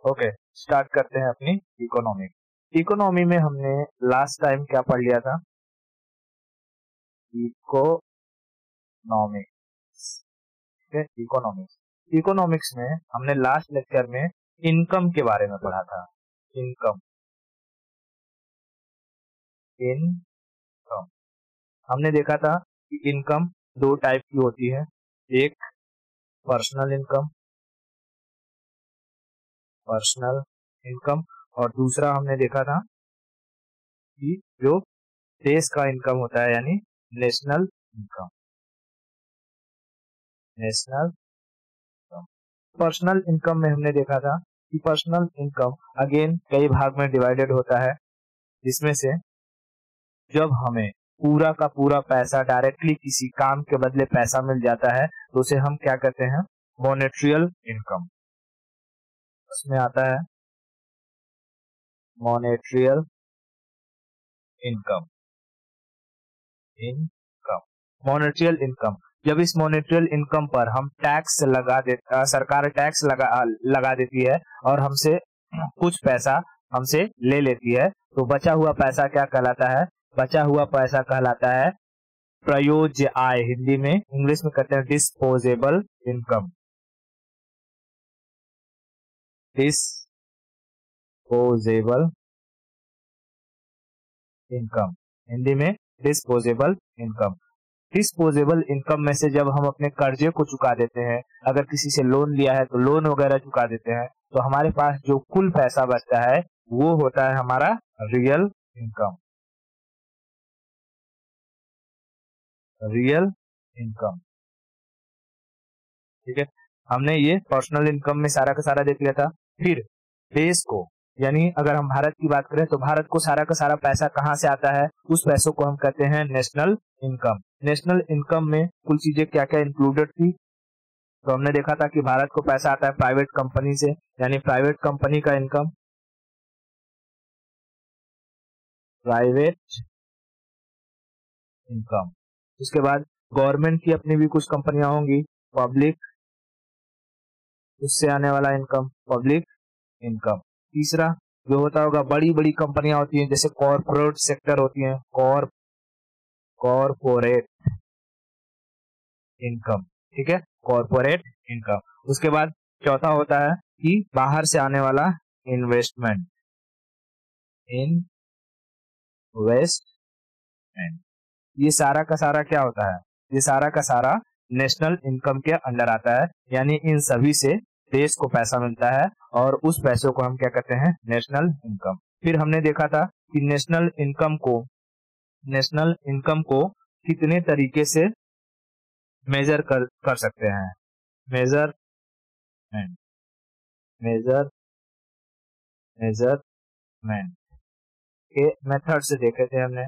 Okay, start करते हैं अपनी इकोनॉमी। इकोनॉमी में हमने लास्ट टाइम क्या पढ़ लिया था? इकोनॉमिक्स। इकोनॉमिक्स में हमने लास्ट लेक्चर में इनकम के बारे में पढ़ा था। इनकम हमने देखा था कि इनकम दो टाइप की होती है, एक पर्सनल इनकम और दूसरा हमने देखा था कि जो देश का इनकम होता है यानी नेशनल इनकम। पर्सनल इनकम में हमने देखा था कि पर्सनल इनकम अगेन कई भाग में डिवाइडेड होता है, जिसमें से जब हमें पूरा का पूरा पैसा डायरेक्टली किसी काम के बदले पैसा मिल जाता है तो उसे हम क्या कहते हैं? मॉनेटरियल इनकम। उसमें आता है मॉनेटरियल इनकम। मॉनेटरियल इनकम, जब इस मॉनेटरियल इनकम पर हम टैक्स लगा देता, सरकार टैक्स लगा देती है और हमसे कुछ पैसा हमसे ले लेती है, तो बचा हुआ पैसा क्या कहलाता है? बचा हुआ पैसा कहलाता है प्रयोज्य आय। हिंदी में, इंग्लिश में कहते हैं disposable income. Disposable income, Hindi में डिस्पोजेबल इनकम। डिस्पोजेबल इनकम में से जब हम अपने कर्जे को चुका देते हैं, अगर किसी से लोन लिया है तो लोन वगैरह चुका देते हैं, तो हमारे पास जो कुल पैसा बचता है वो होता है हमारा रियल इनकम। ठीक है, हमने ये पर्सनल इनकम में सारा का सारा देख लिया था। फिर देश को, यानी अगर हम भारत की बात करें तो भारत को सारा का सारा पैसा कहाँ से आता है? उस पैसों को हम कहते हैं नेशनल इनकम। नेशनल इनकम में कुल चीजें क्या क्या इंक्लूडेड थी? तो हमने देखा था कि भारत को पैसा आता है प्राइवेट कंपनी से, यानी प्राइवेट कंपनी का इनकम। उसके बाद गवर्नमेंट की अपनी भी कुछ कंपनियां होंगी, पब्लिक, उससे आने वाला इनकम पब्लिक इनकम। तीसरा जो होता होगा, बड़ी बड़ी कंपनियां होती हैं जैसे कॉर्पोरेट सेक्टर होती हैं, कॉर्पोरेट इनकम। ठीक है, कॉर्पोरेट इनकम। उसके बाद चौथा होता है कि बाहर से आने वाला इन्वेस्टमेंट। ये सारा का सारा क्या होता है? ये सारा का सारा नेशनल इनकम के अंडर आता है, यानी इन सभी से देश को पैसा मिलता है और उस पैसों को हम क्या कहते हैं? National income. फिर हमने देखा था कि नेशनल इनकम को कितने तरीके से मेजर कर सकते हैं? मेजरमेंट के मेथड्स देखे थे हमने।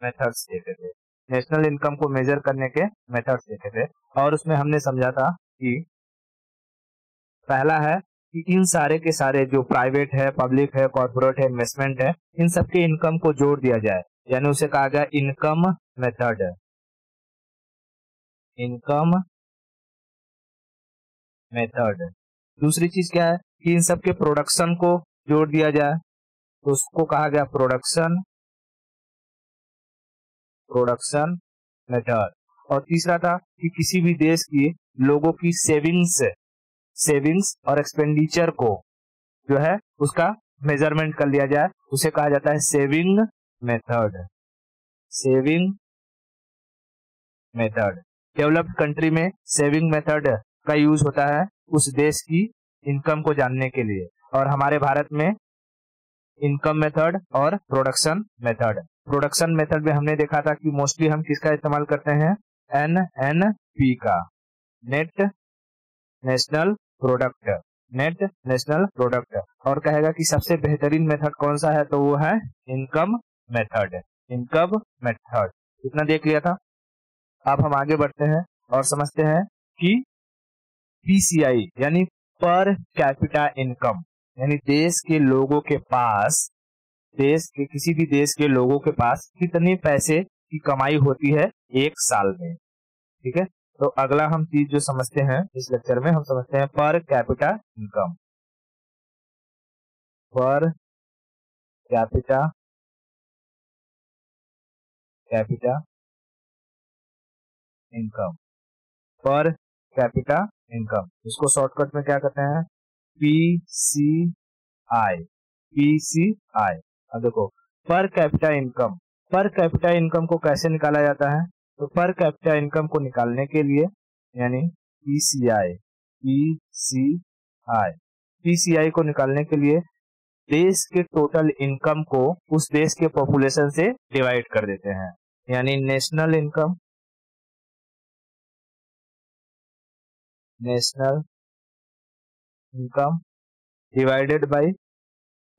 नेशनल इनकम को मेजर करने के मेथड्स देखे थे और उसमें हमने समझा था कि पहला है कि इन सारे के सारे जो प्राइवेट है, पब्लिक है, कॉर्पोरेट है, इन्वेस्टमेंट है, इन सबके इनकम को जोड़ दिया जाए, यानी उसे कहा गया इनकम मेथड। दूसरी चीज क्या है कि इन सबके प्रोडक्शन को जोड़ दिया जाए, तो उसको कहा गया प्रोडक्शन मेथड। और तीसरा था कि किसी भी देश की लोगों की सेविंग्स और एक्सपेंडिचर को जो है उसका मेजरमेंट कर लिया जाए, उसे कहा जाता है सेविंग मेथड। डेवलप्ड कंट्री में सेविंग मेथड का यूज होता है उस देश की इनकम को जानने के लिए, और हमारे भारत में इनकम मेथड और प्रोडक्शन मेथड में हमने देखा था कि मोस्टली हम किसका इस्तेमाल करते हैं? NNP का, नेट नेशनल प्रोडक्ट। और कहेगा कि सबसे बेहतरीन मेथड कौन सा है, तो वो है इनकम मेथड। इतना देख लिया था। अब हम आगे बढ़ते हैं और समझते हैं कि PCI यानी पर कैपिटा इनकम, यानी किसी भी देश के लोगों के पास कितने पैसे की कमाई होती है एक साल में। ठीक है, तो अगला हम चीज जो समझते हैं इस लेक्चर में, हम समझते हैं per capita income. Per capita income, per capita income, इसको शॉर्टकट में क्या कहते हैं, PCI। अब देखो पर कैपिटा इनकम को कैसे निकाला जाता है, तो पर कैपिटा इनकम को निकालने के लिए यानी PCI को निकालने के लिए देश के टोटल इनकम को उस देश के पॉपुलेशन से डिवाइड कर देते हैं, यानी national income divided by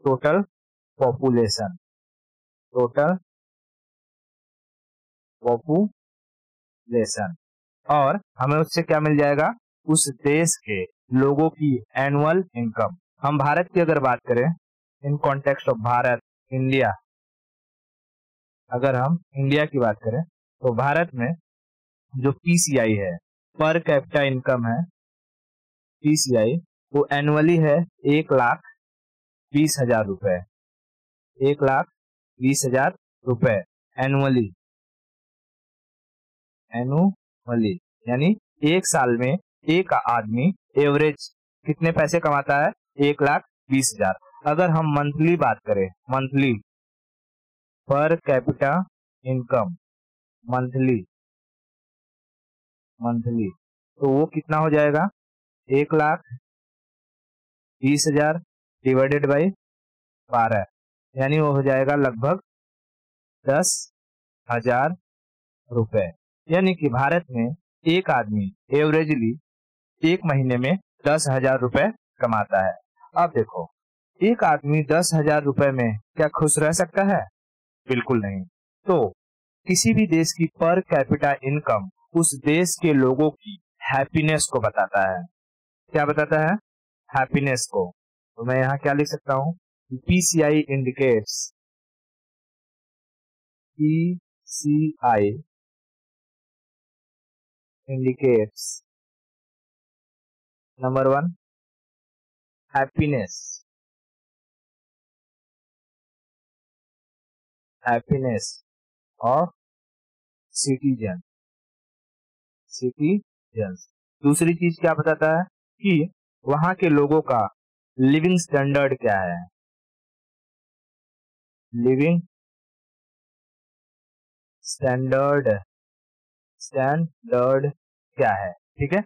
total population, और हमें उससे क्या मिल जाएगा, उस देश के लोगों की एनुअल इनकम। हम भारत की अगर बात करें in context of Bharat, India, अगर हम इंडिया की बात करें तो भारत में जो PCI है, पर कैपिटा इनकम है, PCI वो एनुअली है 1,20,000 रुपए, 1,20,000 रुपए एनुअली, यानी एक साल में एक आदमी एवरेज कितने पैसे कमाता है, 1,20,000। अगर हम मंथली बात करें, monthly per capita income monthly, तो वो कितना हो जाएगा, 1,20,000 डिवाइडेड बाई 12, यानी वो हो जाएगा लगभग 10,000 रुपए। यानी कि भारत में एक आदमी एवरेजली एक महीने में 10,000 रुपए कमाता है। अब देखो एक आदमी 10,000 रुपए में क्या खुश रह सकता है, बिल्कुल नहीं। तो किसी भी देश की पर कैपिटा इनकम उस देश के लोगों की हैप्पीनेस को बताता है। क्या बताता है, हैप्पीनेस को। तो मैं यहाँ क्या लिख सकता हूँ, PCI indicates number 1 happiness of citizen. दूसरी चीज क्या बताता है कि वहां के लोगों का लिविंग स्टैंडर्ड क्या है, लिविंग स्टैंडर्ड क्या है, ठीक है।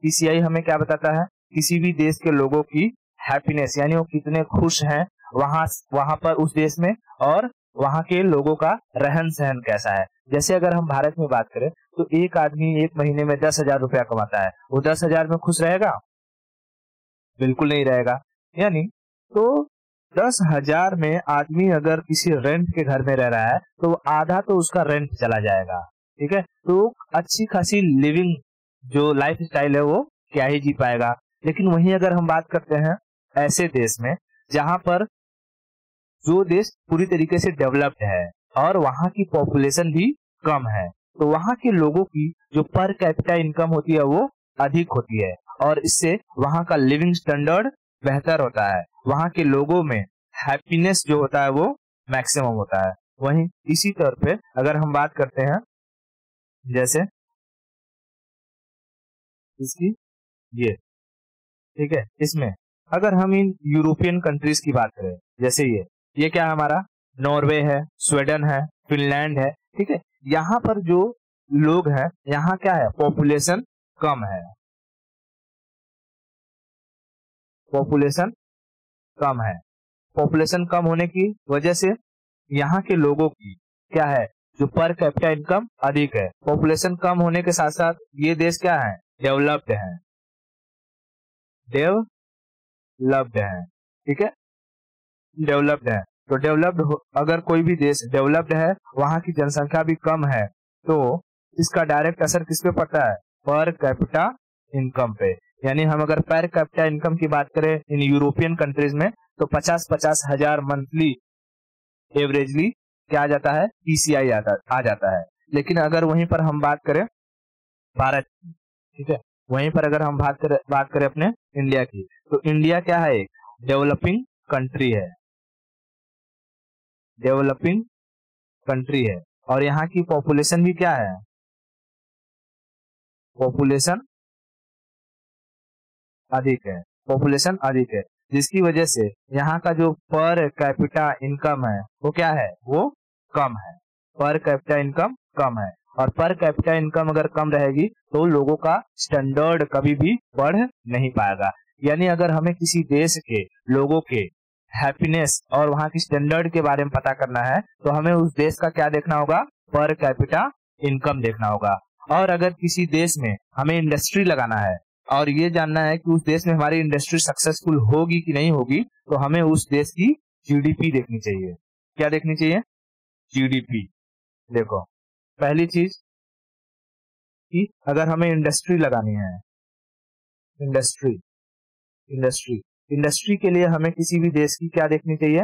PCI हमें क्या बताता है, किसी भी देश के लोगों की हैप्पीनेस, यानी वो कितने खुश हैं वहां पर उस देश में, और वहां के लोगों का रहन सहन कैसा है। जैसे अगर हम भारत में बात करें तो एक आदमी एक महीने में 10,000 रुपया कमाता है, वो 10,000 में खुश रहेगा, बिल्कुल नहीं रहेगा। यानी तो 10,000 में आदमी अगर किसी रेंट के घर में रह रहा है तो आधा तो उसका रेंट चला जाएगा, ठीक है। तो अच्छी खासी लिविंग जो लाइफ स्टाइल है वो क्या ही जी पाएगा। लेकिन वहीं अगर हम बात करते हैं ऐसे देश में जहां पर जो देश पूरी तरीके से डेवलप्ड है और वहां की पॉपुलेशन भी कम है, तो वहां के लोगों की जो पर कैपिटा इनकम होती है वो अधिक होती है, और इससे वहां का लिविंग स्टैंडर्ड बेहतर होता है, वहां के लोगों में हैप्पीनेस जो होता है वो मैक्सिमम होता है। वहीं इसी तौर पे अगर हम बात करते हैं जैसे इसकी ये, ठीक है, इसमें अगर हम इन यूरोपियन कंट्रीज की बात करें, जैसे ये क्या है हमारा, नॉर्वे है, स्वीडन है, फिनलैंड है, ठीक है। यहाँ पर जो लोग हैं यहाँ क्या है, पॉपुलेशन कम है, पॉपुलेशन कम होने की वजह से यहाँ के लोगों की क्या है, जो पर कैपिटा इनकम अधिक है। पॉपुलेशन कम होने के साथ साथ ये देश क्या है, डेवलप्ड है, ठीक है, डेवलप्ड है। तो अगर कोई भी देश डेवलप्ड है, वहां की जनसंख्या भी कम है, तो इसका डायरेक्ट असर किस पे पड़ता है, पर कैपिटा इनकम पे। यानी हम अगर पर कैपिटा इनकम की बात करें इन यूरोपियन कंट्रीज में तो 50-50 हजार मंथली एवरेजली क्या आ जाता है, PCI आ जाता है। लेकिन अगर वहीं पर हम बात करें भारत की, ठीक है। वहीं पर अगर हम बात करें अपने इंडिया की, तो इंडिया क्या है, एक डेवलपिंग कंट्री है, डेवलपिंग कंट्री है। और यहाँ की पॉपुलेशन भी क्या है, पॉपुलेशन अधिक है, पॉपुलेशन अधिक है, जिसकी वजह से यहाँ का जो पर कैपिटा इनकम है वो क्या है, वो कम है, पर कैपिटा इनकम कम है। और पर कैपिटा इनकम अगर कम रहेगी तो लोगों का स्टैंडर्ड कभी भी बढ़ नहीं पाएगा। यानी अगर हमें किसी देश के लोगों के हैप्पीनेस और वहाँ की स्टैंडर्ड के बारे में पता करना है तो हमें उस देश का क्या देखना होगा, पर कैपिटा इनकम देखना होगा। और अगर किसी देश में हमें इंडस्ट्री लगाना है और ये जानना है कि उस देश में हमारी इंडस्ट्री सक्सेसफुल होगी कि नहीं होगी, तो हमें उस देश की जीडीपी देखनी चाहिए। क्या देखनी चाहिए, जीडीपी। देखो पहली चीज कि अगर हमें इंडस्ट्री लगानी है, इंडस्ट्री के लिए हमें किसी भी देश की क्या देखनी चाहिए,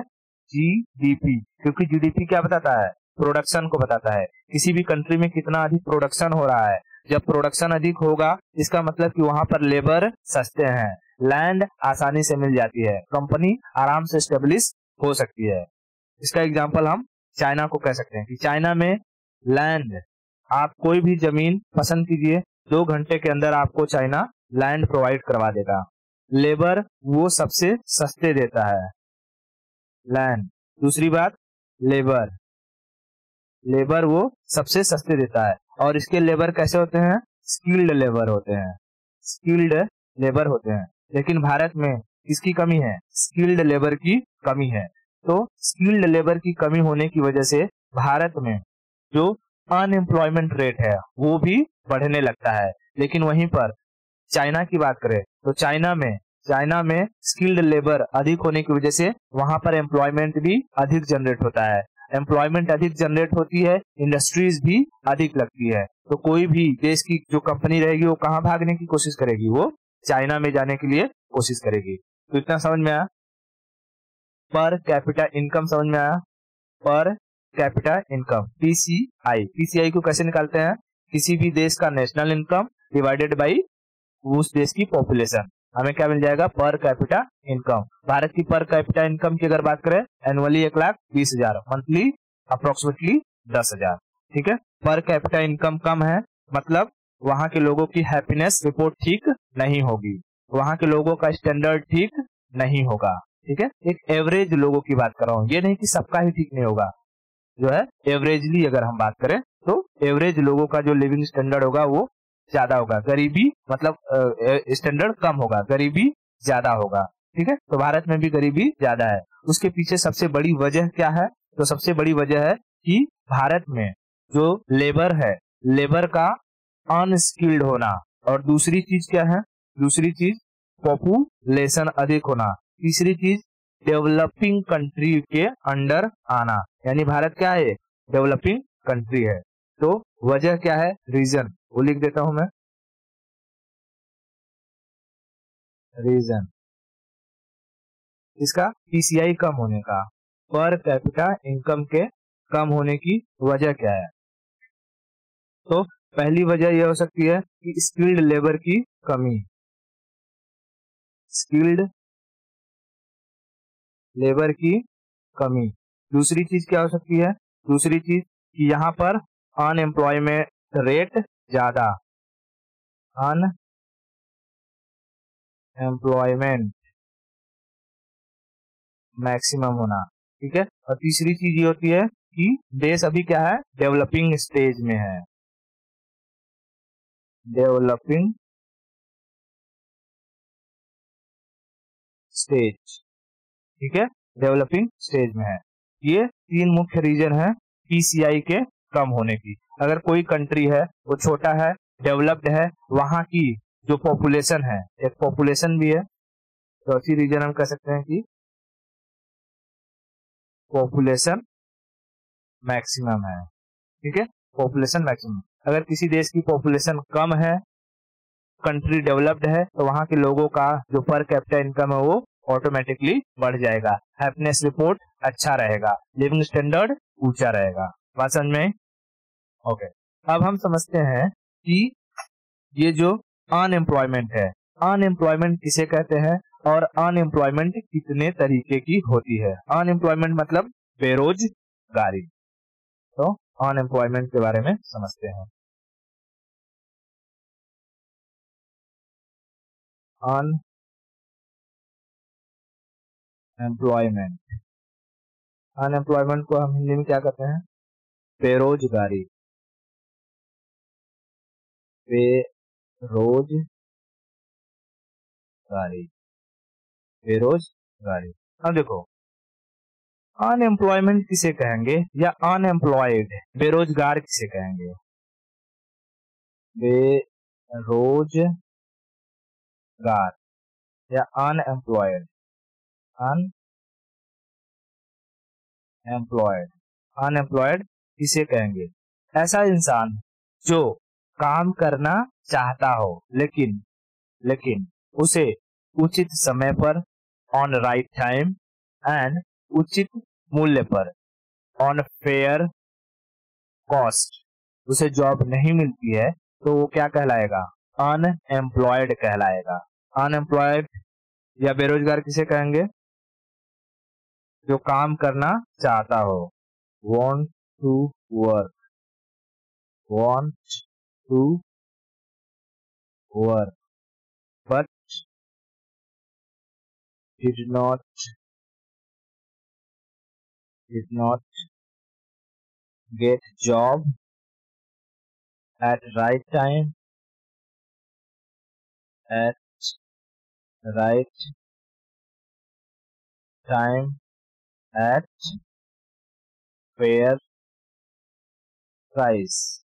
जीडीपी। क्योंकि जीडीपी क्या बताता है, प्रोडक्शन को बताता है, किसी भी कंट्री में कितना अधिक प्रोडक्शन हो रहा है। जब प्रोडक्शन अधिक होगा इसका मतलब कि वहां पर लेबर सस्ते हैं, लैंड आसानी से मिल जाती है, कंपनी आराम से स्टेब्लिश हो सकती है। इसका एग्जांपल हम चाइना को कह सकते हैं कि चाइना में लैंड, आप कोई भी जमीन पसंद कीजिए, 2 घंटे के अंदर आपको चाइना लैंड प्रोवाइड करवा देगा। लेबर वो सबसे सस्ते देता है, लैंड। दूसरी बात, लेबर वो सबसे सस्ते देता है। और इसके लेबर कैसे होते हैं, स्किल्ड लेबर होते हैं, स्किल्ड लेबर होते हैं। लेकिन भारत में किसकी कमी है, स्किल्ड लेबर की कमी है। तो स्किल्ड लेबर की कमी होने की वजह से भारत में जो अनएम्प्लॉयमेंट रेट है वो भी बढ़ने लगता है। लेकिन वहीं पर चाइना की बात करें तो चाइना में स्किल्ड लेबर अधिक होने की वजह से वहां पर एम्प्लॉयमेंट भी अधिक जनरेट होता है। एम्प्लॉयमेंट अधिक जनरेट होती है, इंडस्ट्रीज भी अधिक लगती है। तो कोई भी देश की जो कंपनी रहेगी वो कहाँ भागने की कोशिश करेगी, वो चाइना में जाने के लिए कोशिश करेगी। तो इतना समझ में आया, पर कैपिटा इनकम समझ में आया, पर कैपिटा इनकम पीसीआई को कैसे निकालते हैं, किसी भी देश का नेशनल इनकम डिवाइडेड बाई उस देश की पॉपुलेशन, हमें क्या मिल जाएगा, पर कैपिटा इनकम। भारत की पर कैपिटा इनकम की अगर बात करें एनुअली 1,20,000, मंथली अप्रोक्सीमेटली 10,000, ठीक है। पर कैपिटा इनकम कम है मतलब वहां के लोगों की हैप्पीनेस रिपोर्ट ठीक नहीं होगी, वहां के लोगों का स्टैंडर्ड ठीक नहीं होगा, ठीक है। एक एवरेज लोगों की बात कर रहा हूँ, ये नहीं कि सबका ही ठीक नहीं होगा, जो है एवरेजली अगर हम बात करें तो एवरेज लोगों का जो लिविंग स्टैंडर्ड होगा वो ज्यादा होगा, गरीबी मतलब स्टैंडर्ड कम होगा, गरीबी ज्यादा होगा, ठीक है। तो भारत में भी गरीबी ज्यादा है। उसके पीछे सबसे बड़ी वजह क्या है, तो सबसे बड़ी वजह है कि भारत में जो लेबर है, लेबर का अनस्किल्ड होना। और दूसरी चीज क्या है, दूसरी चीज पॉपुलेशन अधिक होना। तीसरी चीज डेवलपिंग कंट्री के अंडर आना, यानी भारत क्या है, डेवलपिंग कंट्री है। तो वजह क्या है, रीजन वो लिख देता हूं मैं, रीजन इसका पीसीआई कम होने का, पर कैपिटा इनकम के कम होने की वजह क्या है। तो पहली वजह यह हो सकती है कि स्किल्ड लेबर की कमी, स्किल्ड लेबर की कमी। दूसरी चीज क्या हो सकती है, दूसरी चीज कि यहाँ पर अनएम्प्लॉयमेंट रेट ज्यादा, अनएम्प्लॉयमेंट मैक्सिमम होना, ठीक है। और तीसरी चीज ये होती है कि देश अभी क्या है, डेवलपिंग स्टेज में है, डेवलपिंग स्टेज, ठीक है, डेवलपिंग स्टेज में है। ये 3 मुख्य रीजन है पीसीआई के कम होने की। अगर कोई कंट्री है वो छोटा है, डेवलप्ड है, वहां की जो पॉपुलेशन है, एक पॉपुलेशन भी है, तो ऐसी रीजन हम कह सकते हैं कि पॉपुलेशन मैक्सिमम है, ठीक है, पॉपुलेशन मैक्सिमम। अगर किसी देश की पॉपुलेशन कम है, कंट्री डेवलप्ड है, तो वहां के लोगों का जो पर कैपिटा इनकम है वो ऑटोमेटिकली बढ़ जाएगा, हैप्पीनेस रिपोर्ट अच्छा रहेगा, लिविंग स्टैंडर्ड ऊंचा रहेगा। बात समझ में? ओके। अब हम समझते हैं कि ये जो अनएम्प्लॉयमेंट है, अनएम्प्लॉयमेंट किसे कहते हैं और अनएम्प्लॉयमेंट कितने तरीके की होती है। अनएम्प्लॉयमेंट मतलब बेरोजगारी। तो अनएम्प्लॉयमेंट के बारे में समझते हैं। अनएम्प्लॉयमेंट, अनएम्प्लॉयमेंट को हम हिंदी में क्या कहते हैं? बेरोजगारी। बेरोजगारी, बेरोजगारी। अब देखो अनएम्प्लॉयमेंट किसे कहेंगे या अनएम्प्लॉयड बेरोजगार किसे कहेंगे? बेरोजगार या अनएम्प्लॉयड, अनएम्प्लॉयड, अनएम्प्लॉयड किसे कहेंगे? ऐसा इंसान जो काम करना चाहता हो लेकिन उसे उचित समय पर, ऑन राइट टाइम एंड उचित मूल्य पर, ऑन फेयर कॉस्ट उसे जॉब नहीं मिलती है, तो वो क्या कहलाएगा? अनएम्प्लॉयड कहलाएगा। अनएम्प्लॉयड या बेरोजगार किसे कहेंगे? जो काम करना चाहता हो, want to work, want to work but did not get job at right time, at right time at fair price,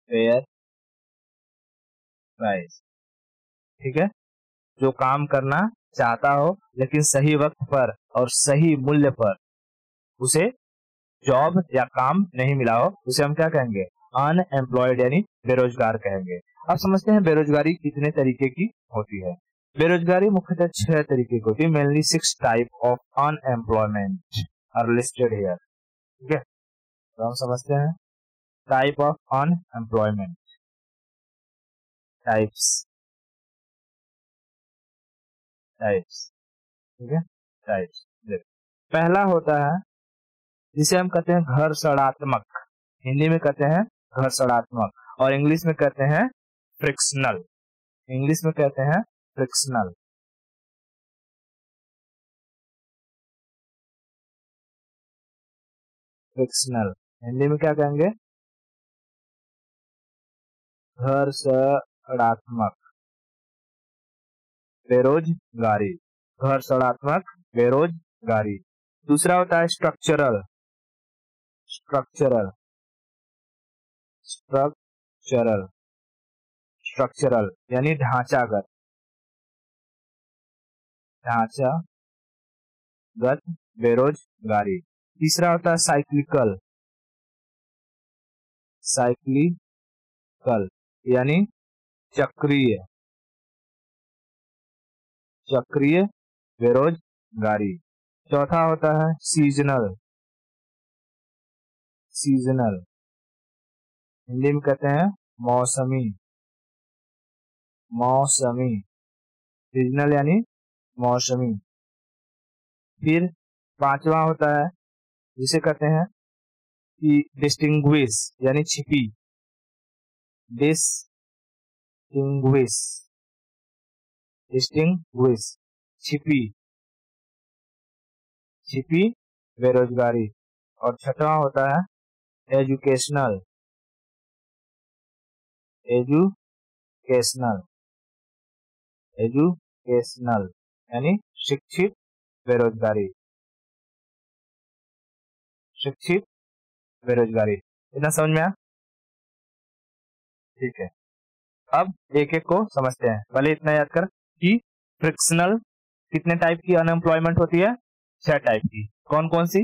fair price। ठीक है, जो काम करना चाहता हो लेकिन सही वक्त पर और सही मूल्य पर उसे जॉब या काम नहीं मिला हो, उसे हम क्या कहेंगे? अनएम्प्लॉयड यानी बेरोजगार कहेंगे। अब समझते हैं बेरोजगारी कितने तरीके की होती है। बेरोजगारी मुख्यतः 6 तरीके की होती है। Mainly 6 type of unemployment are listed here. ठीक है, तो हम समझते हैं टाइप ऑफ अनएम्प्लॉयमेंट, टाइप्स, ठीक है, टाइप्स। पहला होता है जिसे हम कहते हैं घर्षणात्मक, हिंदी में कहते हैं घर्षणात्मक और इंग्लिश में कहते हैं फ्रिक्शनल, इंग्लिश में कहते हैं फ्रिक्शनल। फ्रिक्शनल हिंदी में क्या कहेंगे? घर्षणात्मक, बेरोजगारी, घर्षणात्मक बेरोजगारी। दूसरा होता है स्ट्रक्चरल, स्ट्रक्चरल, स्ट्रक्चरल, स्ट्रक्चरल यानी ढांचागत, ढांचागत बेरोजगारी। तीसरा होता है साइक्लिकल, साइक्लिकल यानी चक्रीय, चक्रीय बेरोजगारी। चौथा होता है सीजनल, सीजनल हिंदी में कहते हैं मौसमी, मौसमी, सीजनल यानी मौसमी। फिर पांचवा होता है जिसे कहते हैं कि डिस्टिंग्विश यानी छिपी, डिस्टिंग्विश, डिस्टिंग्विश छिपी, छिपी बेरोजगारी। और छठवां होता है एजुकेशनल, एजुकेशनल, एजुकेशनल यानी शिक्षित बेरोजगारी, शिक्षित बेरोजगारी। इतना समझ में आया? ठीक है, अब एक एक को समझते हैं। पहले इतना याद कर कि फ्रिक्शनल कितने टाइप की अनएम्प्लॉयमेंट होती है? 6 टाइप की। कौन कौन सी?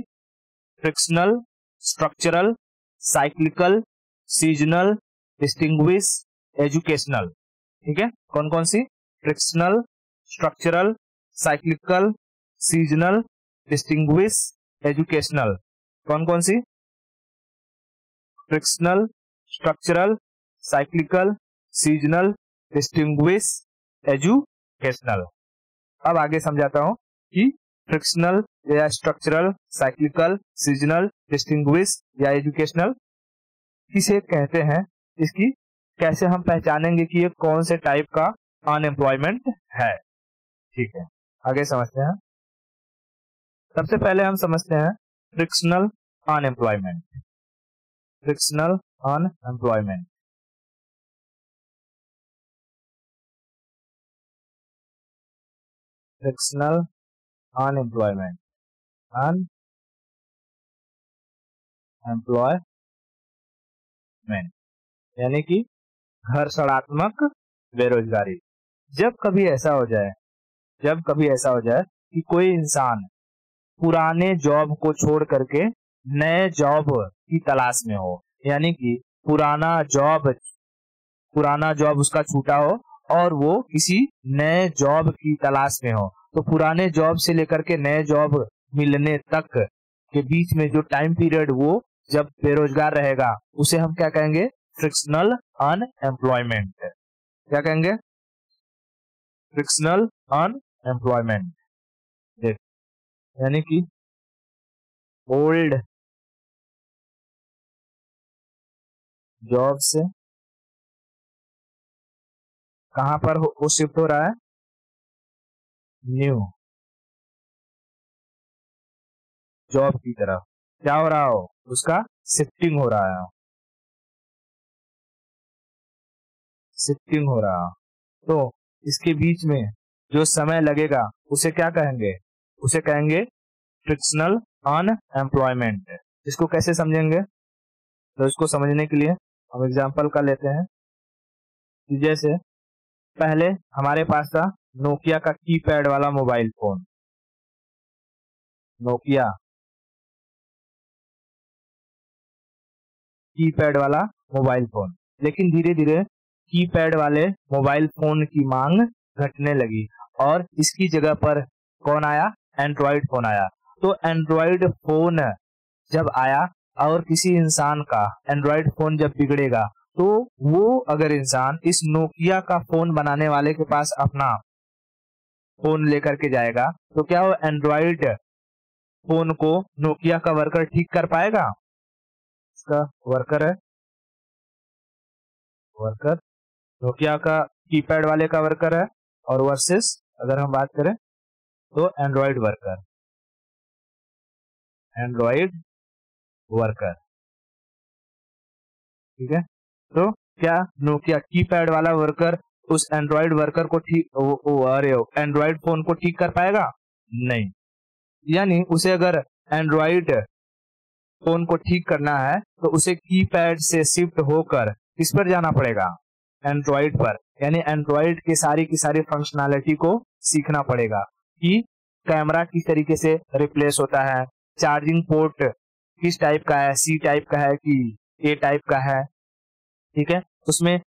Frictional, structural, cyclical, seasonal, distinguish, educational. ठीक है, कौन कौन सी? Frictional, structural, cyclical, seasonal, distinguish, educational. कौन कौन सी? Frictional, structural, cyclical, seasonal, distinguish, educational. अब आगे समझाता हूं कि फ्रिक्शनल या स्ट्रक्चरल, साइक्लिकल, सीजनल, डिस्टिंग्विश या एजुकेशनल किसे कहते हैं, इसकी कैसे हम पहचानेंगे कि ये कौन से टाइप का अनएम्प्लॉयमेंट है। ठीक है, आगे समझते हैं। सबसे पहले हम समझते हैं frictional unemployment. Frictional unemployment, frictional unemployment, unemployment यानी कि घर्षणात्मक बेरोजगारी। जब कभी ऐसा हो जाए, जब कभी ऐसा हो जाए कि कोई इंसान पुराने जॉब को छोड़ करके नए जॉब की तलाश में हो, यानी कि पुराना जॉब उसका छूटा हो और वो किसी नए जॉब की तलाश में हो, तो पुराने जॉब से लेकर के नए जॉब मिलने तक के बीच में जो टाइम पीरियड वो जब बेरोजगार रहेगा, उसे हम क्या कहेंगे, फ्रिक्शनल अनएम्प्लॉयमेंट। क्या कहेंगे, फ्रिक्शनल अनएम्प्लॉयमेंट। देख, यानी कि ओल्ड जॉब से कहां पर वो शिफ्ट हो रहा है, न्यू जॉब की तरफ क्या हो रहा हो, उसका शिफ्टिंग हो रहा है, शिफ्टिंग हो रहा है। तो इसके बीच में जो समय लगेगा उसे क्या कहेंगे, उसे कहेंगे फ्रिक्शनल अनएम्प्लॉयमेंट। इसको कैसे समझेंगे, तो इसको समझने के लिए हम एग्जांपल का लेते हैं। जैसे पहले हमारे पास था नोकिया का कीपैड वाला मोबाइल फोन, नोकिया कीपैड वाला मोबाइल फोन, लेकिन धीरे धीरे कीपैड वाले मोबाइल फोन की मांग घटने लगी और इसकी जगह पर कौन आया, एंड्रॉइड फोन आया। तो एंड्रॉइड फोन जब आया और किसी इंसान का एंड्रॉइड फोन जब बिगड़ेगा, तो वो अगर इंसान इस नोकिया का फोन बनाने वाले के पास अपना फोन लेकर के जाएगा, तो क्या वो एंड्रॉइड फोन को नोकिया का वर्कर ठीक कर पाएगा, इसका वर्कर है, वर्कर नोकिया का कीपैड वाले का वर्कर है, और वर्सेस अगर हम बात करें तो एंड्रॉइड वर्कर, एंड्रॉइड वर्कर। ठीक है, तो क्या नोकिया कीपैड वाला वर्कर उस एंड्रॉइड वर्कर को ठीक, अरे एंड्रॉइड फोन को ठीक कर पाएगा, नहीं। यानी उसे अगर एंड्रॉइड फोन को ठीक करना है तो उसे कीपैड से शिफ्ट होकर किस पर जाना पड़ेगा, एंड्रॉइड पर। यानी एंड्रॉइड के सारी की सारी फंक्शनैलिटी को सीखना पड़ेगा कि कैमरा किस तरीके से रिप्लेस होता है, चार्जिंग पोर्ट किस टाइप का है, सी टाइप का है कि ए टाइप का है। ठीक है, उसमें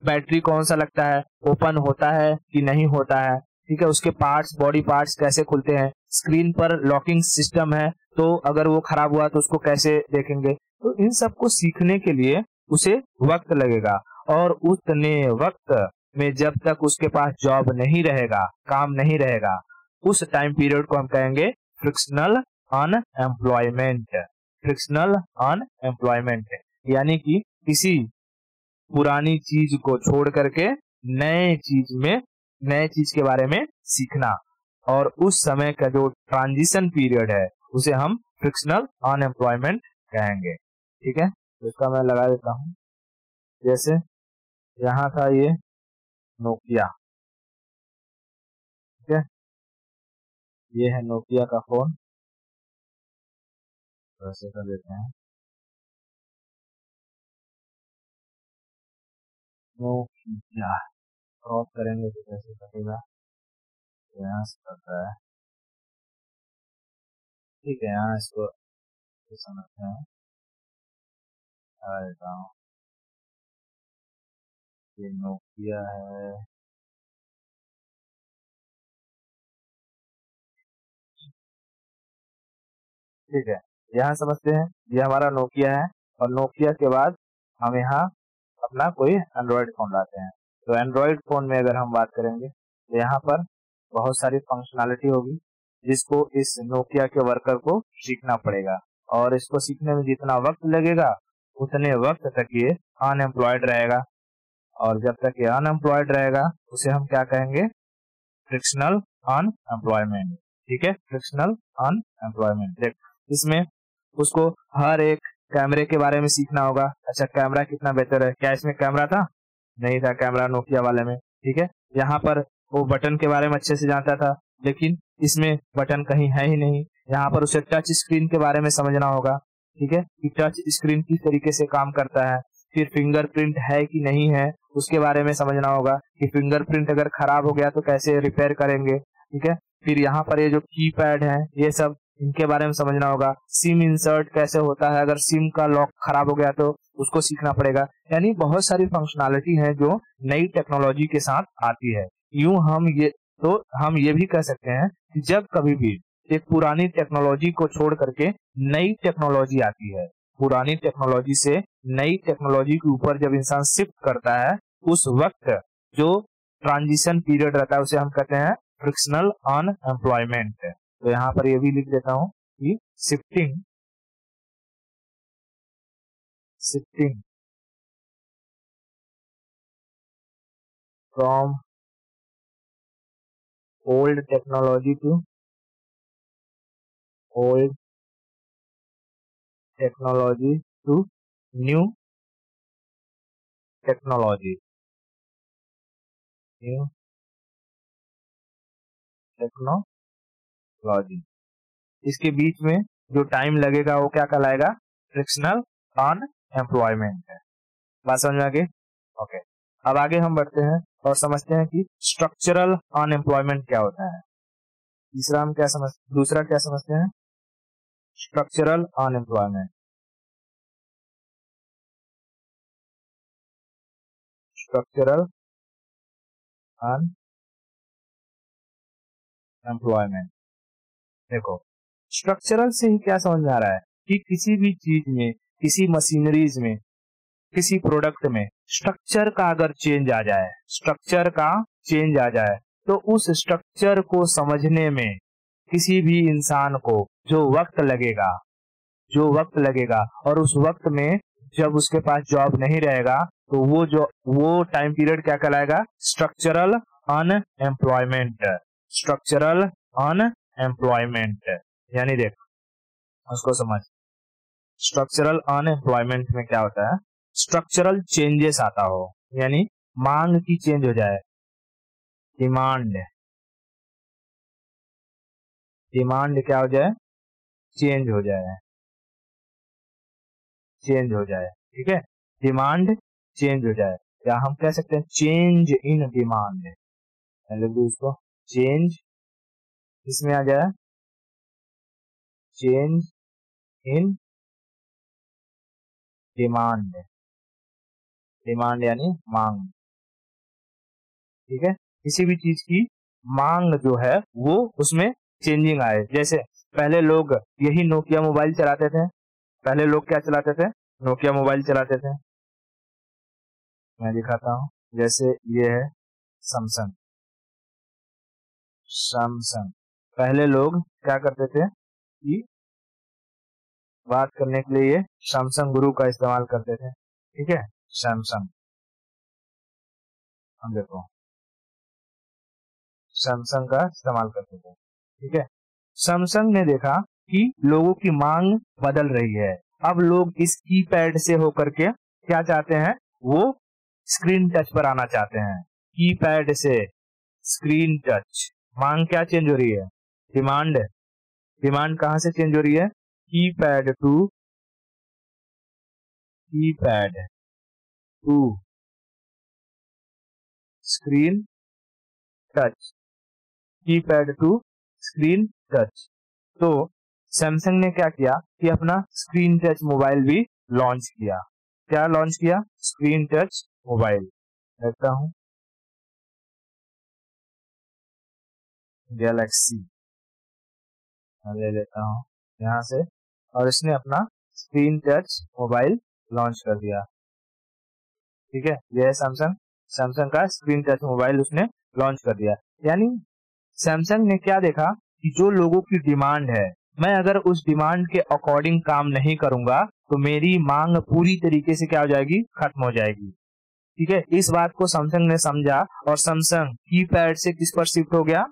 बैटरी कौन सा लगता है, ओपन होता है कि नहीं होता है। ठीक है, उसके पार्ट्स, बॉडी पार्ट्स कैसे खुलते हैं, स्क्रीन पर लॉकिंग सिस्टम है तो अगर वो खराब हुआ तो उसको कैसे देखेंगे। तो इन सब को सीखने के लिए उसे वक्त लगेगा, और उतने वक्त में जब तक उसके पास जॉब नहीं रहेगा, काम नहीं रहेगा, उस टाइम पीरियड को हम कहेंगे फ्रिक्शनल अनएम्प्लॉयमेंट। फ्रिक्शनल अनएम्प्लॉयमेंट यानी कि किसी पुरानी चीज को छोड़ करके नए चीज के बारे में सीखना, और उस समय का जो ट्रांजिशन पीरियड है उसे हम फ्रिक्शनल अनएम्प्लॉयमेंट कहेंगे। ठीक है, तो इसका मैं लगा देता हूं। जैसे यहाँ था ये नोकिया, ठीक है, ये है नोकिया का फोन, वैसे कर देते हैं नोकिया, क्रॉप करेंगे तो कैसे कटेगा, यहाँ से करता है। ठीक है, यहाँ इसको समझते हैं, देता हूँ। ये नोकिया है, ठीक है, यहाँ समझते हैं, ये हमारा नोकिया है, और नोकिया के बाद हम यहाँ अपना कोई एंड्रॉइड फोन लाते हैं। तो एंड्रॉइड फोन में अगर हम बात करेंगे तो यहाँ पर बहुत सारी फंक्शनैलिटी होगी जिसको इस नोकिया के वर्कर को सीखना पड़ेगा, और इसको सीखने में जितना वक्त लगेगा उतने वक्त तक ये अनएम्प्लॉयड रहेगा, और जब तक ये अनएम्प्लॉयड रहेगा उसे हम क्या कहेंगे, फ्रिक्शनल अनएम्प्लॉयमेंट। ठीक है, फ्रिक्शनल अनएम्प्लॉयमेंट। देख इसमें उसको हर एक कैमरे के बारे में सीखना होगा। अच्छा कैमरा कितना बेहतर है, क्या इसमें कैमरा था, नहीं था कैमरा नोकिया वाले में। ठीक है, यहाँ पर वो बटन के बारे में अच्छे से जानता था, लेकिन इसमें बटन कहीं है ही नहीं। यहाँ पर उसे टच स्क्रीन के बारे में समझना होगा। ठीक है, कि टच स्क्रीन किस तरीके से काम करता है, फिर फिंगरप्रिंट है कि नहीं है उसके बारे में समझना होगा, कि फिंगरप्रिंट अगर खराब हो गया तो कैसे रिपेयर करेंगे। ठीक है, फिर यहाँ पर ये जो कीपैड है ये सब इनके बारे में समझना होगा। सिम इंसर्ट कैसे होता है, अगर सिम का लॉक खराब हो गया तो उसको सीखना पड़ेगा। यानी बहुत सारी फंक्शनैलिटी है जो नई टेक्नोलॉजी के साथ आती है। यूं हम ये भी कह सकते हैं कि जब कभी भी एक पुरानी टेक्नोलॉजी को छोड़ करके नई टेक्नोलॉजी आती है, पुरानी टेक्नोलॉजी से नई टेक्नोलॉजी के ऊपर जब इंसान शिफ्ट करता है, उस वक्त जो ट्रांजिशन पीरियड रहता है उसे हम कहते हैं फ्रिक्शनल अनएम्प्लॉयमेंट। तो यहाँ पर ये भी लिख देता हूं कि shifting from old technology to new technology इसके बीच में जो टाइम लगेगा वो क्या कहलाएगा, फ्रिक्शनल अनएम्प्लॉयमेंट है। बात समझ में आ गई? ओके, अब आगे हम बढ़ते हैं और समझते हैं कि स्ट्रक्चरल अनएम्प्लॉयमेंट क्या होता है। दूसरा क्या समझते हैं, स्ट्रक्चरल अनएम्प्लॉयमेंट। स्ट्रक्चरल अनएम्प्लॉयमेंट, देखो स्ट्रक्चरल से ही क्या समझ में आ रहा है कि किसी भी चीज में, किसी मशीनरीज में, किसी प्रोडक्ट में स्ट्रक्चर का अगर चेंज आ जाए, तो उस स्ट्रक्चर को समझने में किसी भी इंसान को जो वक्त लगेगा और उस वक्त में जब उसके पास जॉब नहीं रहेगा तो वो टाइम पीरियड क्या कहलाएगा, स्ट्रक्चरल अनएम्प्लॉयमेंट। यानी देख उसको समझ, स्ट्रक्चरल अनएम्प्लॉयमेंट में क्या होता है, स्ट्रक्चरल चेंजेस आता हो, यानी मांग की चेंज हो जाए, डिमांड क्या हो जाए, चेंज हो जाए। ठीक है, डिमांड चेंज हो जाए, या हम कह सकते हैं चेंज इन डिमांड। उसको चेंज इसमें आ जाए, चेंज इन डिमांड यानी मांग। ठीक है, किसी भी चीज की मांग जो है वो उसमें चेंजिंग आए। जैसे पहले लोग यही नोकिया मोबाइल चलाते थे, पहले लोग क्या चलाते थे, नोकिया मोबाइल चलाते थे। मैं दिखाता हूं, जैसे ये है सैमसंग। पहले लोग क्या करते थे कि बात करने के लिए ये सैमसंग गुरु का इस्तेमाल करते थे। ठीक है, सैमसंग, हम देखो सैमसंग का इस्तेमाल करते थे। ठीक है, सैमसंग ने देखा कि लोगों की मांग बदल रही है, अब लोग इस कीपैड से होकर के क्या चाहते हैं, वो स्क्रीन टच पर आना चाहते हैं। कीपैड से स्क्रीन टच, मांग क्या चेंज हो रही है, डिमांड कहां से चेंज हो रही है, keypad to screen touch, keypad to screen touch. तो सैमसंग ने क्या किया कि अपना स्क्रीन टच मोबाइल भी लॉन्च किया। क्या लॉन्च किया, स्क्रीन टच मोबाइल। देखता हूं, गैलेक्सी ले लेता हूं यहां से, और इसने अपना स्क्रीन टच मोबाइल लॉन्च कर दिया। ठीक है, यह है सैमसंग। सैमसंग का स्क्रीन टच मोबाइल उसने लॉन्च कर दिया। यानी सैमसंग ने क्या देखा कि जो लोगों की डिमांड है, मैं अगर उस डिमांड के अकॉर्डिंग काम नहीं करूंगा तो मेरी मांग पूरी तरीके से क्या हो जाएगी, खत्म हो जाएगी। ठीक है, इस बात को सैमसंग ने समझा और सैमसंग कीपैड से किस पर शिफ्ट हो गया,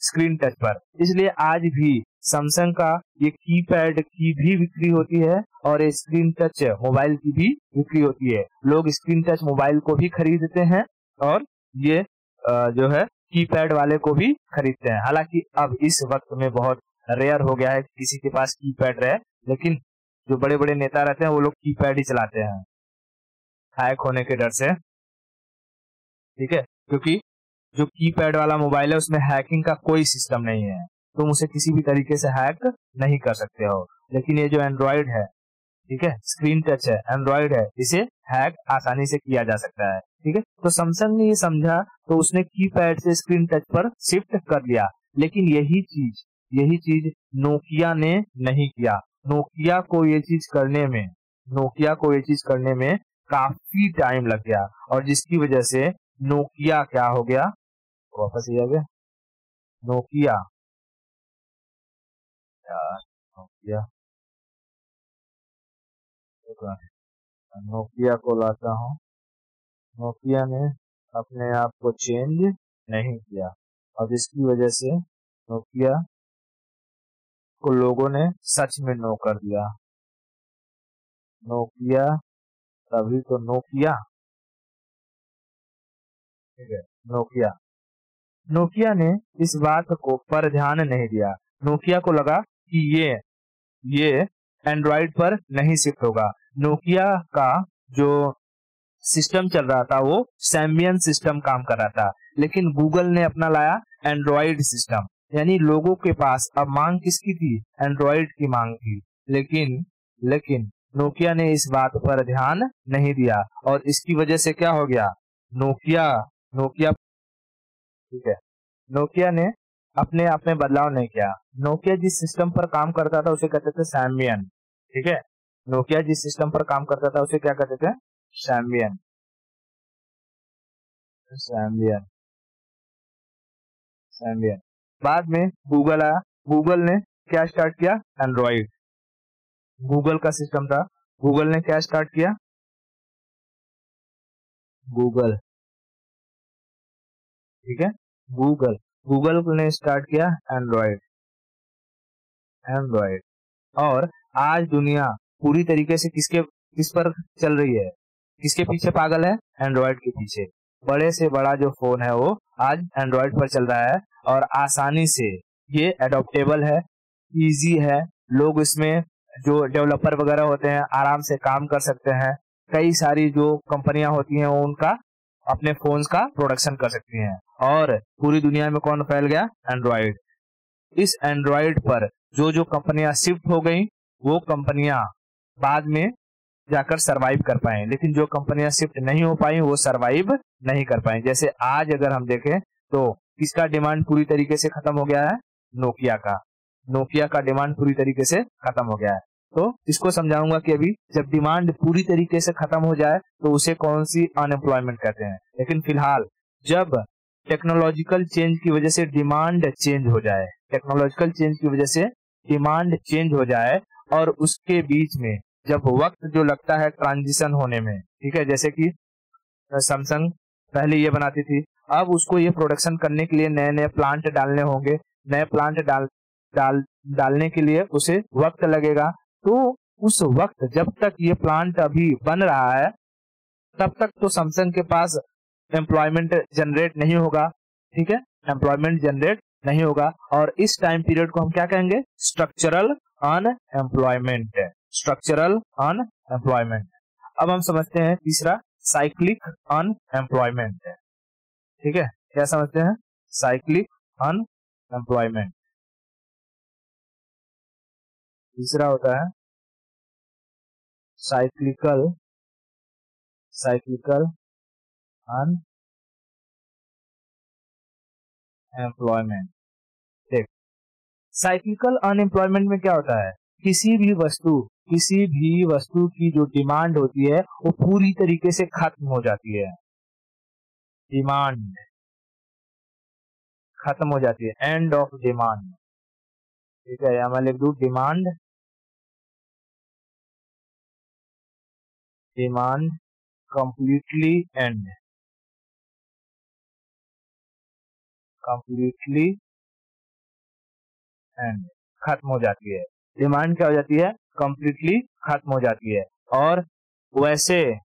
स्क्रीन टच पर। इसलिए आज भी सैमसंग का ये कीपैड की भी बिक्री होती है और स्क्रीन टच मोबाइल की भी बिक्री होती है। लोग स्क्रीन टच मोबाइल को भी खरीदते हैं और ये जो है कीपैड वाले को भी खरीदते हैं। हालांकि अब इस वक्त में बहुत रेयर हो गया है कि किसी के पास कीपैड रहे, लेकिन जो बड़े बड़े नेता रहते हैं वो लोग कीपैड ही चलाते हैं हैक होने के डर से। ठीक है, क्योंकि जो कीपैड वाला मोबाइल है उसमें हैकिंग का कोई सिस्टम नहीं है, तुम उसे किसी भी तरीके से हैक नहीं कर सकते हो। लेकिन ये जो एंड्रॉइड है, ठीक है, स्क्रीन टच है, एंड्रॉइड है, इसे हैक आसानी से किया जा सकता है। ठीक है, तो सैमसंग ने ये समझा तो उसने कीपैड से स्क्रीन टच पर शिफ्ट कर लिया। लेकिन यही चीज नोकिया ने नहीं किया। नोकिया को ये चीज करने में काफी टाइम लग गया और जिसकी वजह से नोकिया क्या हो गया, वापस आ गया नोकिया नोकिया को लाता हूँ। नोकिया ने अपने आप को चेंज नहीं किया और जिसकी वजह से नोकिया को लोगों ने सच में नो कर दिया। नोकिया तभी तो नोकिया, ठीक है, नोकिया ने इस बात को पर ध्यान नहीं दिया। नोकिया को लगा कि ये एंड्रॉइड पर नहीं शिफ्ट होगा। नोकिया का जो सिस्टम चल रहा था वो सैम्बियन सिस्टम काम कर रहा था, लेकिन गूगल ने अपना लाया एंड्रॉइड सिस्टम। यानी लोगों के पास अब मांग किसकी थी, एंड्रॉइड की मांग थी। लेकिन नोकिया ने इस बात पर ध्यान नहीं दिया और इसकी वजह से क्या हो गया, नोकिया ठीक है, नोकिया ने अपने आप में बदलाव नहीं किया। नोकिया जिस सिस्टम पर काम करता था उसे कहते थे सैम्बियन। ठीक है, नोकिया जिस सिस्टम पर काम करता था उसे क्या कहते थे, सैम्बियन। बाद में गूगल आया। गूगल ने क्या स्टार्ट किया, एंड्रॉइड। गूगल का सिस्टम था, गूगल ने क्या स्टार्ट किया, गूगल। ठीक है, गूगल ने स्टार्ट किया एंड्रॉइड। और आज दुनिया पूरी तरीके से किस पर चल रही है, किसके पीछे पागल है, एंड्रॉइड के पीछे। बड़े से बड़ा जो फोन है वो आज एंड्रॉइड पर चल रहा है और आसानी से ये एडॉप्टेबल है, इजी है। लोग इसमें जो डेवलपर वगैरह होते हैं आराम से काम कर सकते हैं। कई सारी जो कंपनियां होती हैं वो उनका अपने फोन्स का प्रोडक्शन कर सकती हैं और पूरी दुनिया में कौन फैल गया, एंड्रॉइड। इस एंड्रॉइड पर जो कंपनियां शिफ्ट हो गई वो कंपनियां बाद में जाकर सरवाइव कर पाए, लेकिन जो कंपनियां शिफ्ट नहीं हो पाई वो सरवाइव नहीं कर पाई। जैसे आज अगर हम देखें तो किसका डिमांड पूरी तरीके से खत्म हो गया है, नोकिया का डिमांड पूरी तरीके से खत्म हो गया है। तो इसको समझाऊंगा कि अभी जब डिमांड पूरी तरीके से खत्म हो जाए तो उसे कौन सी अनएम्प्लॉयमेंट कहते हैं। लेकिन फिलहाल जब टेक्नोलॉजिकल चेंज की वजह से डिमांड चेंज हो जाए, और उसके बीच में जब वक्त जो लगता है ट्रांजिशन होने में, ठीक है, जैसे कि सैमसंग पहले ये बनाती थी, अब उसको ये प्रोडक्शन करने के लिए नए नए प्लांट डालने होंगे, नए प्लांट डालने के लिए उसे वक्त लगेगा। तो उस वक्त जब तक ये प्लांट अभी बन रहा है तब तक तो सैमसंग के पास एम्प्लॉयमेंट जनरेट नहीं होगा। ठीक है, एम्प्लॉयमेंट जनरेट नहीं होगा और इस टाइम पीरियड को हम क्या कहेंगे, स्ट्रक्चरल अनएम्प्लॉयमेंट। अब हम समझते हैं तीसरा, साइक्लिक अनएम्प्लॉयमेंट। ठीक है, क्या समझते हैं, साइक्लिक अनएम्प्लॉयमेंट। तीसरा होता है साइक्लिकल अनएम्प्लॉयमेंट। ठीक, साइक्लिकल अनएम्प्लॉयमेंट में क्या होता है, किसी भी वस्तु की जो डिमांड होती है वो पूरी तरीके से खत्म हो जाती है। डिमांड खत्म हो जाती है, एंड ऑफ डिमांड। ठीक है, यहाँ मैं लिख दूं demand, demand completely and, completely and खत्म हो जाती है। डिमांड क्या हो जाती है? कंप्लीटली खत्म हो जाती है। और वैसे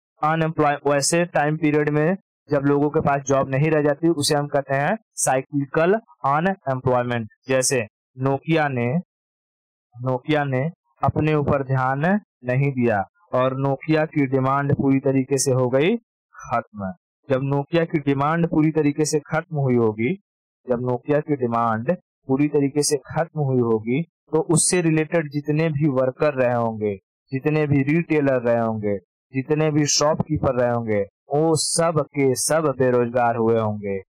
टाइम पीरियड में जब लोगों के पास जॉब नहीं रह जाती, उसे हम कहते हैं साइक्लिकल अनएम्प्लॉयमेंट। जैसे नोकिया ने अपने ऊपर ध्यान नहीं दिया और नोकिया की डिमांड पूरी तरीके से हो गई खत्म। जब नोकिया की डिमांड पूरी तरीके से खत्म हुई होगी, जब नोकिया की डिमांड पूरी तरीके से खत्म हुई होगी, तो उससे रिलेटेड जितने भी वर्कर रहे होंगे, जितने भी रिटेलर रहे होंगे, जितने भी शॉपकीपर रहे होंगे, वो सब के सब बेरोजगार हुए होंगे,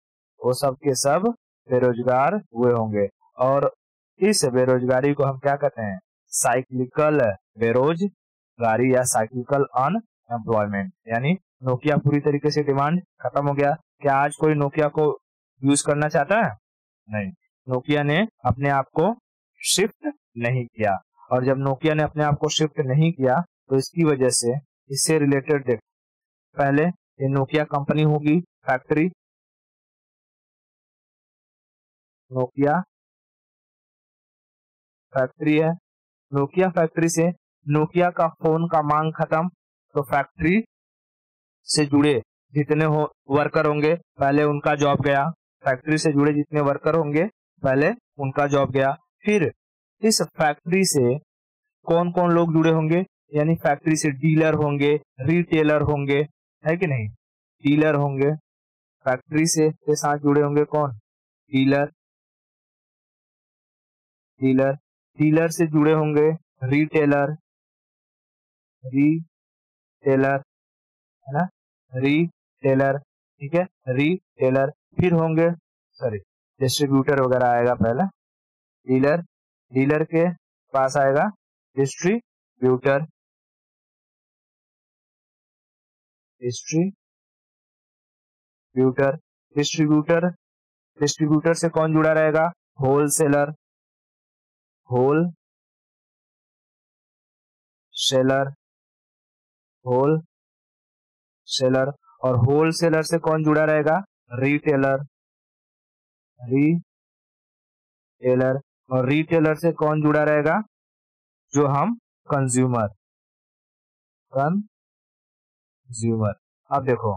वो सब के सब बेरोजगार हुए होंगे। और इस बेरोजगारी को हम क्या कहते हैं? साइक्लिकल बेरोजगारी या साइक्लिकल अनएम्प्लॉयमेंट। यानी नोकिया पूरी तरीके से डिमांड खत्म हो गया। क्या आज कोई नोकिया को यूज करना चाहता है? नहीं। नोकिया ने अपने आप को शिफ्ट नहीं किया, और जब नोकिया ने अपने आप को शिफ्ट नहीं किया तो इसकी वजह से इससे रिलेटेड पहले ये नोकिया कंपनी होगी, फैक्ट्री, नोकिया फैक्ट्री है। नोकिया फैक्ट्री से नोकिया का फोन का मांग खत्म, तो फैक्ट्री से जुड़े जितने वर्कर होंगे पहले उनका जॉब गया। फैक्ट्री से जुड़े जितने वर्कर होंगे पहले उनका जॉब गया। फिर इस फैक्ट्री से कौन कौन लोग जुड़े होंगे? यानी फैक्ट्री से डीलर होंगे, रिटेलर होंगे, है कि नहीं? डीलर होंगे, फैक्ट्री से के साथ जुड़े होंगे कौन? डीलर, डीलर डीलर से जुड़े होंगे रिटेलर, रिटेलर है ना, रिटेलर। ठीक है, रिटेलर। फिर होंगे डिस्ट्रीब्यूटर वगैरह आएगा पहले, डीलर, डीलर के पास आएगा डिस्ट्रीब्यूटर, डिस्ट्रीब्यूटर डिस्ट्रीब्यूटर डिस्ट्रीब्यूटर से कौन जुड़ा रहेगा? Wholesaler, wholesaler, wholesaler. और होलसेलर से कौन जुड़ा रहेगा? Retailer, retailer. और रिटेलर से कौन जुड़ा रहेगा? जो हम कंज्यूमर, कंज्यूमर। अब देखो,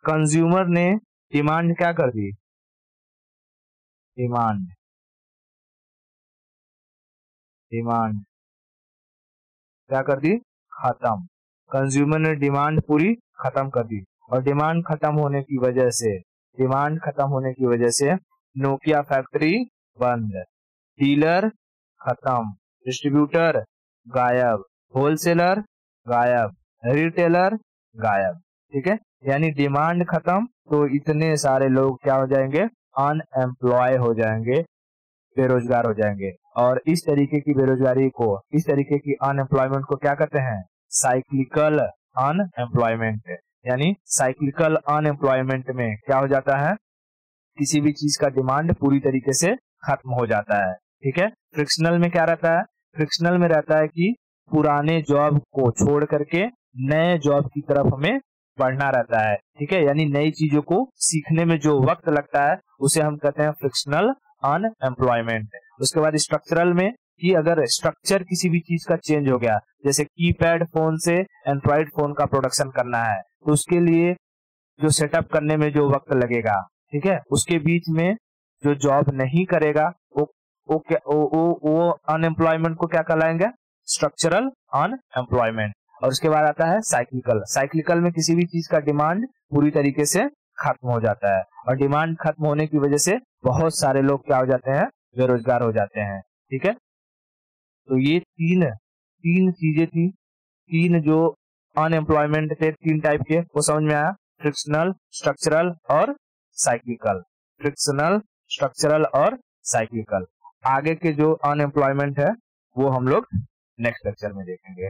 कंज्यूमर ने डिमांड क्या कर दी? डिमांड क्या कर दी? खत्म। कंज्यूमर ने डिमांड पूरी खत्म कर दी, और डिमांड खत्म होने की वजह से नोकिया फैक्ट्री बंद, डीलर खत्म, डिस्ट्रीब्यूटर गायब, होलसेलर गायब, रिटेलर गायब। ठीक है, यानी डिमांड खत्म तो इतने सारे लोग क्या हो जाएंगे? अनएम्प्लॉय हो जाएंगे, बेरोजगार हो जाएंगे। और इस तरीके की बेरोजगारी को, इस तरीके की अनएम्प्लॉयमेंट को क्या कहते हैं? Cyclical unemployment. यानी साइक्लिकल अनएम्प्लॉयमेंट में क्या हो जाता है? किसी भी चीज का डिमांड पूरी तरीके से खत्म हो जाता है। ठीक है, फ्रिक्शनल में क्या रहता है? फ्रिक्शनल में रहता है कि पुराने जॉब को छोड़ करके नए जॉब की तरफ हमें बढ़ना रहता है। ठीक है, यानी नई चीजों को सीखने में जो वक्त लगता है उसे हम कहते हैं फ्रिक्शनल अनएम्प्लॉयमेंट। उसके बाद स्ट्रक्चरल में, कि अगर स्ट्रक्चर किसी भी चीज का चेंज हो गया, जैसे कीपैड फोन से एंड्रॉइड फोन का प्रोडक्शन करना है, तो उसके लिए जो सेटअप करने में जो वक्त लगेगा, ठीक है, उसके बीच में जो जॉब नहीं करेगा वो अनएम्प्लॉयमेंट को क्या कहलाएंगे? Structural unemployment. और उसके बाद आता है साइक्लिकल। साइक्लिकल में किसी भी चीज का डिमांड पूरी तरीके से खत्म हो जाता है, और डिमांड खत्म होने की वजह से बहुत सारे लोग क्या हो जाते हैं? बेरोजगार हो जाते हैं। ठीक है, तो ये तीन चीजें थी, तीन जो अनएम्प्लॉयमेंट थे, तीन टाइप के, वो समझ में आया? फ्रिक्शनल, स्ट्रक्चरल और साइक्लिकल। फ्रिक्शनल, स्ट्रक्चरल और साइक्लिकल। आगे के जो अनएम्प्लॉयमेंट है वो हम लोग नेक्स्ट लेक्चर में देखेंगे।